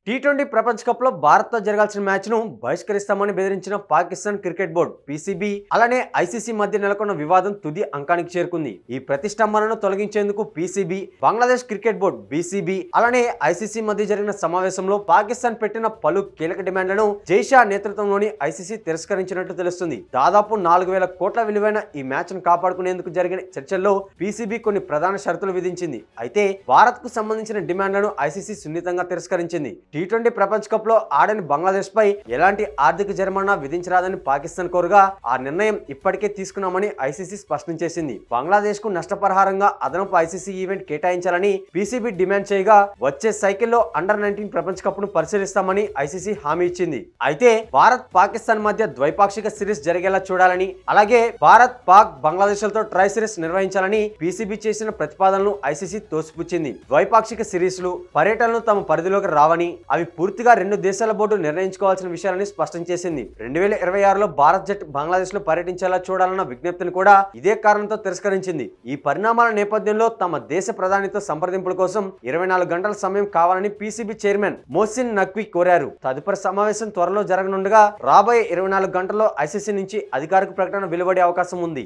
T20 ప్రపంచ cup లో భారత్ తో జరగాల్సిన మ్యాచ్ ను బహిష్కరిస్తామని బెదిరించిన పాకిస్తాన్ క్రికెట్ బోర్డు పీసీబీ అలానే ఐసీసీ మధ్య నెలకొన్న వివాదం తుది అంకానికి చేరుకుంది. ఈ ప్రతిష్టంభనను తొలగించేందుకు PCB, Bangladesh cricket board BCB అలానే ఐసీసీ మధ్య జరిగిన సమావేశంలో పాకిస్తాన్ పెట్టిన పలు కీలక డిమాండ్లను జైషా నేతృత్వంలోని ఐసీసీ తిరస్కరించినట్టు తెలుస్తుంది. దాదాపు 4,000 కోట్ల విలువైన ఈ మ్యాచ్ ను కాపాడుకునేందుకు జరిగిన చర్చల్లో పీసీబీ కొన్ని ప్రధాన షరతులు విధించింది. అయితే భారత్ కు సంబంధించిన డిమాండ్లను ఐసీసీ సున్నితంగా తిరస్కరించింది. టీ20 ప్రపంచ కప్ లో ఆడని బంగ్లాదేశ్ పై ఎలాంటి ఆర్థిక జరిమానా విధించరాదని పాకిస్తాన్ కోరుగా ఆ నిర్ణయం ఇప్పటికే తీసుకున్నామని ఐసీసీ స్పష్టం చేసింది. బంగ్లాదేశ్ కు నష్టపరిహారంగా అదనపు ఐసీసీ ఈవెంట్ కేటాయించాలని పీసీబీ డిమాండ్ చేయగా వచ్చే సైకిల్లో అండర్-19 ప్రపంచ కప్ ను పరిశీలిస్తామని ఐసీసీ హామీ ఇచ్చింది. అయితే భారత్ పాకిస్తాన్ మధ్య ద్వైపాక్షిక సిరీస్ జరిగేలా చూడాలని, అలాగే భారత్ పాక్ బంగ్లాదేశ్లతో ట్రై సిరీస్ నిర్వహించాలని పీసీబీ చేసిన ప్రతిపాదనలు ఐసీసీ తోసిపుచ్చింది. ద్వైపాక్షిక సిరీస్లు, పర్యటనలు తమ పరిధిలోకి రావని, అవి పూర్తిగా రెండు దేశాల బోర్డు నిర్ణయించుకోవాల్సిన విషయాలని స్పష్టం చేసింది. 2026లో భారత్ జట్టు బంగ్లాదేశ్ లో పర్యటించేలా చూడాలన్న విజ్ఞప్తిని కూడా ఇదే కారణంతో తిరస్కరించింది. ఈ పరిణామాల నేపథ్యంలో తమ దేశ ప్రధానితో సంప్రదింపుల కోసం 24 గంటల సమయం కావాలని పీసీబీ చైర్మన్ మోసిన్ నఖ్వీ కోరారు. తదుపరి సమావేశం త్వరలో జరగనుండగా రాబోయే 24 గంటల్లో ఐసీసీ నుంచి అధికారిక ప్రకటన వెలువడే అవకాశం ఉంది.